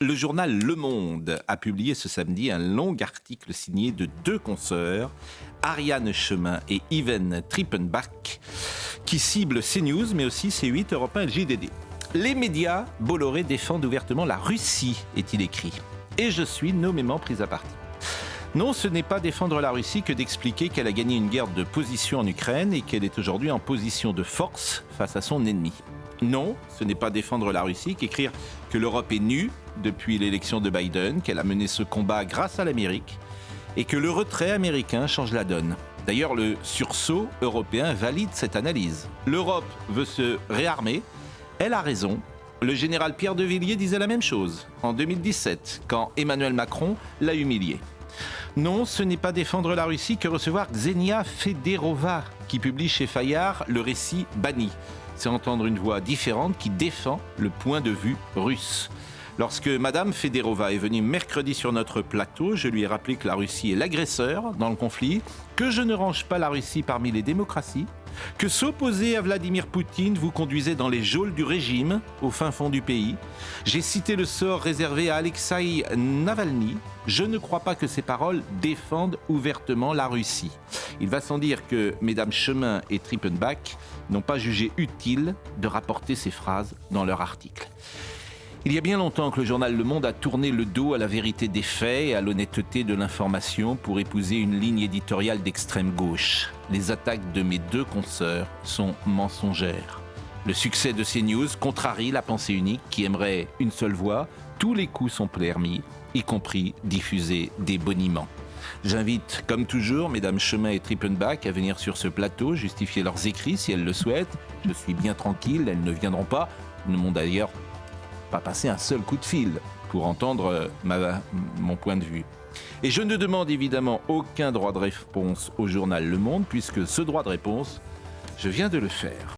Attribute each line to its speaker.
Speaker 1: Le journal Le Monde a publié ce samedi un long article signé de deux consoeurs, Ariane Chemin et Yven Trippenbach, qui ciblent CNews, mais aussi C8, Europe 1 et le JDD. Les médias Bolloré défendent ouvertement la Russie, est-il écrit. Et je suis nommément pris à partie. Non, ce n'est pas défendre la Russie que d'expliquer qu'elle a gagné une guerre de position en Ukraine et qu'elle est aujourd'hui en position de force face à son ennemi. Non, ce n'est pas défendre la Russie qu'écrire que l'Europe est nue depuis l'élection de Biden, qu'elle a mené ce combat grâce à l'Amérique et que le retrait américain change la donne. D'ailleurs, le sursaut européen valide cette analyse. L'Europe veut se réarmer, elle a raison. Le général Pierre de Villiers disait la même chose en 2017, quand Emmanuel Macron l'a humilié. Non, ce n'est pas défendre la Russie que recevoir Ksenia Federova, qui publie chez Fayard le récit Banni. C'est entendre une voix différente qui défend le point de vue russe. Lorsque Madame Federova est venue mercredi sur notre plateau, je lui ai rappelé que la Russie est l'agresseur dans le conflit, que je ne range pas la Russie parmi les démocraties, que s'opposer à Vladimir Poutine vous conduisait dans les geôles du régime, au fin fond du pays. J'ai cité le sort réservé à Alexeï Navalny. Je ne crois pas que ces paroles défendent ouvertement la Russie. Il va sans dire que Mesdames Chemin et Trippenbach n'ont pas jugé utile de rapporter ces phrases dans leur article. Il y a bien longtemps que le journal Le Monde a tourné le dos à la vérité des faits et à l'honnêteté de l'information pour épouser une ligne éditoriale d'extrême gauche. Les attaques de mes deux consoeurs sont mensongères. Le succès de CNews contrarie la pensée unique qui aimerait une seule voix. Tous les coups sont permis, y compris diffuser des boniments. J'invite, comme toujours, Mesdames Chemin et Trippenbach à venir sur ce plateau, justifier leurs écrits si elles le souhaitent. Je suis bien tranquille, elles ne viendront pas. Elles ne m'ont d'ailleurs pas passer un seul coup de fil pour entendre mon point de vue. Et je ne demande évidemment aucun droit de réponse au journal Le Monde, puisque ce droit de réponse, je viens de le faire.